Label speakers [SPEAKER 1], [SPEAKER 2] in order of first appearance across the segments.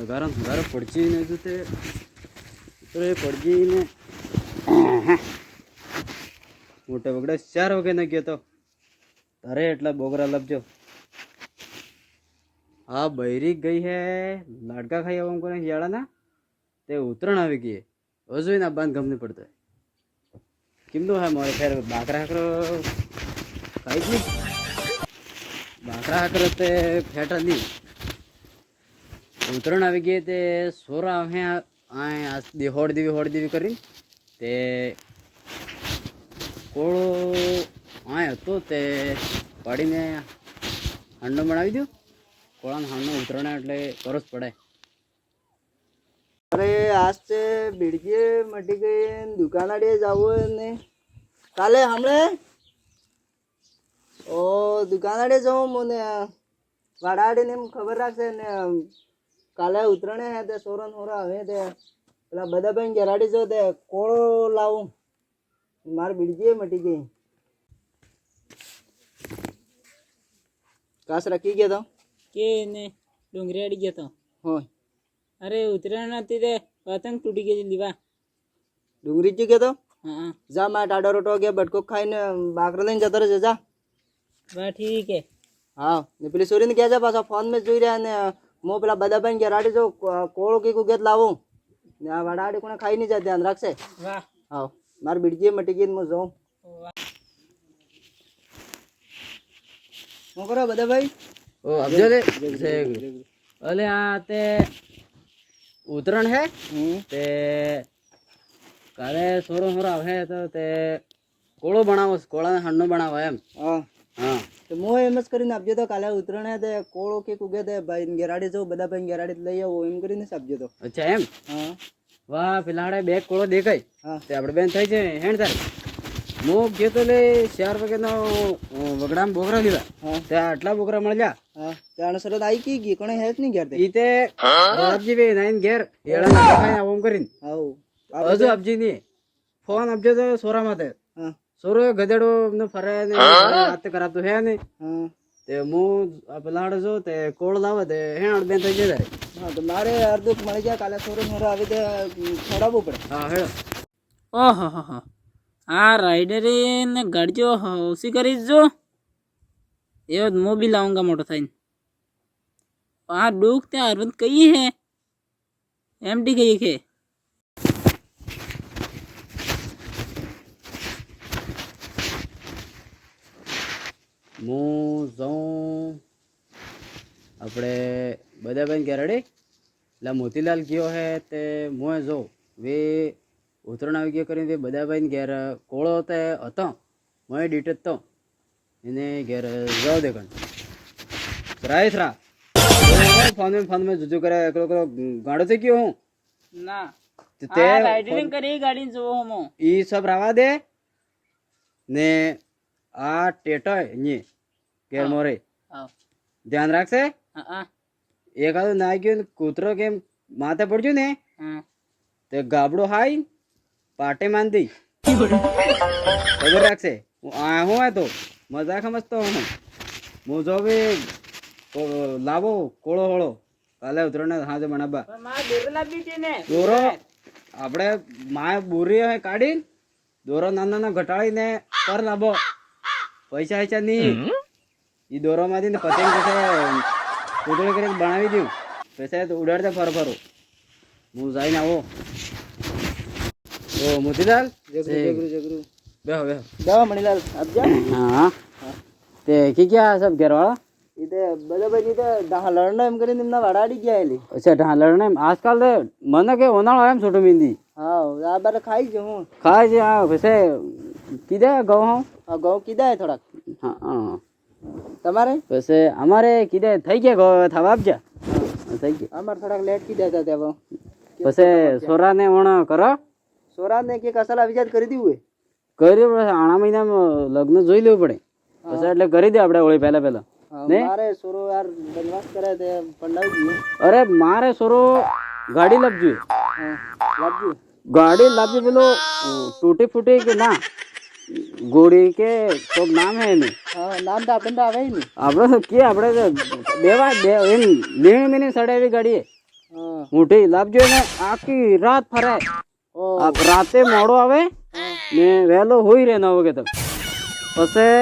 [SPEAKER 1] સગારો પડચીને જો તે પડજીને મોટા બગડે 4 વાગે ન ગયો તો તારે એટલા બોગરા લપજો હા બૈરી ગઈ હે લાડકા ખાઈ આવું કોને યાળા ના તે ઉતરણ આવી ગઈ હજુ ના બાંધ ગમ નહીં પડતો કેમનું હે મારે ફેર બાકરા હાકરો કાંઈ નહીં બાકરા હાકરો તે ફેટા નહીં ઉતરણ આવી ગઈ તે સોરા હે આ હોડ દેવી કરી તે કોળો હતો તે પાડીને હાંડો બનાવી દો કોળાનો હાંડો ઉતરણા એટલે કરવું જ પડે
[SPEAKER 2] અરે આજ તે બીડજી મટી ગઈ દુકાનાડે જવું ને કાલે હમણે ઓ દુકાનાડે જવું મને વાડાડીને એમ ખબર રાખશે ને કાલે ઉતરણે હે તે સોરન હોરા હવે તે પેલા બધા ભાઈ ગરાડી જો તે કોળો લાવું મારે બીડજી મટી ગઈ કાસ રાખી ગયા તો
[SPEAKER 3] કે ને ડુંગરી અડી ગયો તો
[SPEAKER 2] હોય
[SPEAKER 3] અરે ઉતરાણ હતી તે પતંગ તૂટી ગઈ લીવા
[SPEAKER 2] ડુંગરી જ ગયા તો
[SPEAKER 3] હા
[SPEAKER 2] જા માં ટાડો રોટો ગયા બટકો ખાઈને બાકરા લઈને જતો રહેજે જા
[SPEAKER 3] બા ઠીક હે
[SPEAKER 2] હા ને પેલી સોરીને કહે છે પાછા ફોન મેં જોઈ રહ્યા ને મો પેલા બધા ભાઈ ગરાડી જો કોળો કીકું ગેત લાવું ને આ વાડાડી કોને ખાઈ નહીં જાય ધ્યાન રાખશે
[SPEAKER 3] વાહ
[SPEAKER 2] હા મારે બીડજી મટી ગઈ હું જાઉં શું કરો બધા ભાઈ
[SPEAKER 1] ઓ અબજો લે અલે આ તે ઉતરણ હે તે કાલે સોરો આવે તો તે કોળો બનાવો કોળાને હાંડો બનાવો એમ
[SPEAKER 2] હા
[SPEAKER 1] હા
[SPEAKER 2] તો હું એમ જ કરીને આપજો તો કાલે ઉતરણે તે કોળો કે કુગે તે ભાઈ ગેરાડી જવું બધા ભાઈ ગેરાડી લઈ આવો એમ કરીને આપજો તો
[SPEAKER 1] અચ્છા એમ
[SPEAKER 2] હા
[SPEAKER 1] વાહ પેલાડે બે કોળો દેખાય
[SPEAKER 2] હા
[SPEAKER 1] તે આપણે બેન થઈ છે હેણ તારે હું ગયો તો લે 4 વાગ્યાનો વગડામાં બોકરા લીધા
[SPEAKER 2] હા
[SPEAKER 1] તે આટલા બોકરા મળ્યા
[SPEAKER 2] હા ત્યાં સરત આવી ગઈ કોણે હેજ નહીં ઘેર તે
[SPEAKER 1] ઈ તે આપજી બે નાઈન ઘેર એળા ખાઈ આવું કરીને
[SPEAKER 2] હાઉ
[SPEAKER 1] હજુ આપજી ની ફોન આપજો તો સોરા માટે
[SPEAKER 2] હા
[SPEAKER 1] સોરો ગધેડો ને ફરે ને વાત કરાતું હે ને
[SPEAKER 2] હા
[SPEAKER 1] તે હું પેલાડે જો તે કોળ લાવે તે હેણ બેન થઈ જાય
[SPEAKER 2] હા તો મારે અર્ધુક મળી જાય કાલે સોરો મોરો આવી તે છોડાવવું પડે
[SPEAKER 1] હા હેડો
[SPEAKER 3] ઓહો હો હો આ રાઈડરે ને ગાડીઓ ઓછી કરી જો એવો જ મોબી લાવુંગા મોટો થઈને આ ડૂક તે અરવિંદ કઈ હે એમડી કઈ કે
[SPEAKER 1] હું જાઉં આપણે બધા બેન ઘેરડે એટલે મોતીલાલ ગયો હે તે મોએ જો વે ઉતરણ આવી ગયો કરીને બધા ભાઈ ઘેર કોળો તે હતો મોએ ડીટ તો એને ઘેર જાવ દે કણ રાય થરા ફોન में जुजू करे एकलो गाड़ो से क्यों हूं
[SPEAKER 3] ના
[SPEAKER 1] તે
[SPEAKER 3] આ રાઈડરિંગ કરી ગાડી જો હમો
[SPEAKER 1] ઈ सब रावा दे ने આ ટેટો ની ઘેર મોરે
[SPEAKER 3] હા
[SPEAKER 1] ધ્યાન રાખશે
[SPEAKER 3] હા
[SPEAKER 1] એકાદો ના ગયો કૂતરો કેમ માથે પડ્યું ને
[SPEAKER 3] હા
[SPEAKER 1] તે ગાબડો હાઈ પાટે માંદી ખબર રાખશે હું આ હું તો મજાક સમજતો હું જો બી લાવો કોળો હોળો કાલે ઉતરણે હાજે બનાવવા
[SPEAKER 3] પણ માર દોરો લાવી છે ને
[SPEAKER 1] દોરો આપણે માય બોરી કાઢી દોરો નાના નાના ઘટાડીને પર લાવો પૈસા પૈસા નહીં એ દોરોમાંથી ને પતંગ પછી પૂતળી કરીને બનાવી દઉં પૈસા તો ઉડાડતા ફરો હું જઈને આવો ઓ મોતીલાલ
[SPEAKER 2] જગરું
[SPEAKER 1] બેહો
[SPEAKER 2] દવા મણીલાલ આપજા
[SPEAKER 1] હા તે ક્યાં સબ ઘરવાળા
[SPEAKER 2] ઈતે બધા ભાઈ ઈતે ઢાલણ એમ કરીને એમના વાડાડી ગયા એલી
[SPEAKER 1] અચ્છા ઢાલર ને આજકાલ મને કે ઉનાળો એમ છોટું મીંદી
[SPEAKER 2] હા આ બારે ખાઈ જ હું
[SPEAKER 1] ખાય છે આ પછી કીધે ઘઉં હું
[SPEAKER 2] ઘઉં કીધા થોડાક
[SPEAKER 1] હા
[SPEAKER 2] તમારે
[SPEAKER 1] પછી અમારે કીધે થઈ ગયા ઘઉં થવા આપજા થઈ ગયા
[SPEAKER 2] અમારે થોડાક લેટ કીધા હતા ત્યાં
[SPEAKER 1] પછી સોરાને વણ કરો
[SPEAKER 2] સોરા ને કે કસાલા વિચાર કરી દીધું
[SPEAKER 1] કર્યું પછી આણા મહિનામાં લગ્ન જોઈ લેવું પડે પછી એટલે કરી દે આપણે ઓળી પહેલા
[SPEAKER 2] મારે સોરો યાર બનવાસ કરે તે પંડાવી ગયું
[SPEAKER 1] અરે મારે સોરો ગાડી લાવજો
[SPEAKER 2] લાવજો
[SPEAKER 1] ગાડી લાવજો પેલો તૂટી ફૂટી કે ના ગોળી કે તો નામ હે એનું
[SPEAKER 2] હા નામ તો આપણે તો આવે ને
[SPEAKER 1] આપણે કે આપણે દેવા એમ લેણી મેની સડાવી ગાડી
[SPEAKER 2] હા
[SPEAKER 1] મોટી લાવજો ને આખી રાત ફરે આ રાતે મોડો આવે ને વહેલો હોઈ રહે 9 વાગે તક પછી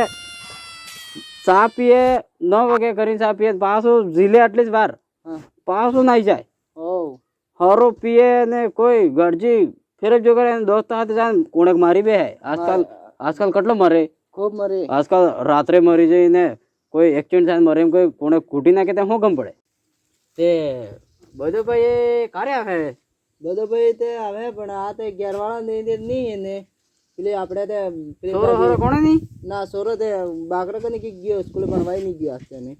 [SPEAKER 1] ચા પીએ 9 વાગે કરીને ચા પીએ પાછું ઝીલે આટલી જ વાર પાછું નાઈ જાય હરો પીએ ને કોઈ ગરજી ફેરજ જો કરે દોસ્ત હાથે જાય કોણે મારી બે આજકાલ કેટલો મરે
[SPEAKER 2] ખૂબ મરી
[SPEAKER 1] આજકાલ રાત્રે મરી જાય ને કોઈ એક્સિડન્ટ થાય મરે એમ કોઈ કોણે કૂટી નાખે ત્યાં શું ગમ પડે તે બધો ભાઈ કારે આવે
[SPEAKER 2] બધો ભાઈ તે આવે પણ આ તે ઘેરવાળા નહીં ને પેલી આપણે તે પેલી
[SPEAKER 1] સોરો હોરો કોણે નહીં
[SPEAKER 2] ના સોરો તે બાકરા કને કી ગયો સ્કૂલે ભણવાય નહીં ગયો આસ્તે ને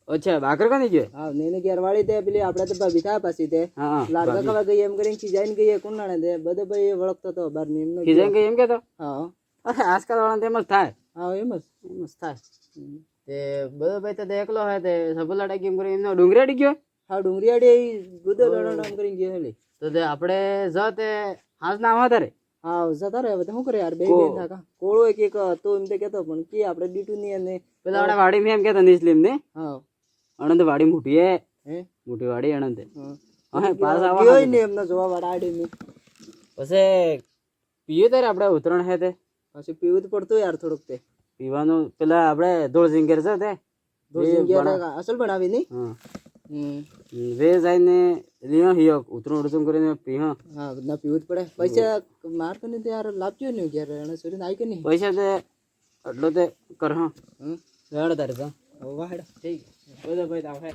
[SPEAKER 1] અચ્છા ભાકર કાની ગયો
[SPEAKER 2] હા ને ઘેરવાળી તે પેલી આપણે તો ભાભી થાય પાછી તે
[SPEAKER 1] હા
[SPEAKER 2] લાડકા ખાવા ગઈ એમ કરીને ખીજાઈને ગઈ કુંડાણે તે બધો ભાઈ વળગતો હતો બાર ને એમનો
[SPEAKER 1] ખીજાઈ ગઈ એમ કેતો
[SPEAKER 2] હા
[SPEAKER 1] અરે આજકાલ વાળા તેમ જ થાય
[SPEAKER 2] હા એમ જ
[SPEAKER 1] થાય તે બધો ભાઈ તો એકલો હોય તે સબલાડા કેમ કરી એમનો ડુંગરી અડી ગયો
[SPEAKER 2] હા ડુંગરીયાડી ગુદો લડો નામ કરીને ગયો હેલી
[SPEAKER 1] તો તે આપણે જ તે હાંસ ના આવા તારે
[SPEAKER 2] હા જતા રહે હવે શું કરે યાર બે બેન થાકા કોળો એક હતો એમ તો કેતો પણ કે આપણે ડીટુ ની અને
[SPEAKER 1] પેલા આપણે વાડી મેં એમ કેતો નિસ્લીમ ને
[SPEAKER 2] હા
[SPEAKER 1] અનંત વાડી મોટી હે
[SPEAKER 2] હે
[SPEAKER 1] મોટી વાડી અનંત
[SPEAKER 2] હા
[SPEAKER 1] પાસ
[SPEAKER 2] ગયો ને એમનો જોવા વાળા આડી ને
[SPEAKER 1] પછી પીએ તારે આપણે ઉતરણ હે તે
[SPEAKER 2] પછી પીવું તો પડતું યાર થોડુંક તે
[SPEAKER 1] પીવાનું પેલા આપણે ધોળ સિંગર છે તે
[SPEAKER 2] અસલ બનાવી નહીં
[SPEAKER 1] હા વે જઈને લીયો હિયો ઉતરણ કરીને પીહો
[SPEAKER 2] હા ના પીવું જ પડે પૈસા માર તો નહીં યાર લાવજો ને ઘેર એને સોરી આવી કે નહીં
[SPEAKER 1] પૈસા તે એટલો તે કર હા
[SPEAKER 2] હમ
[SPEAKER 1] વેણ તારે તો
[SPEAKER 2] વાહડા
[SPEAKER 1] ઠીક બધો ભાઈ તો આવે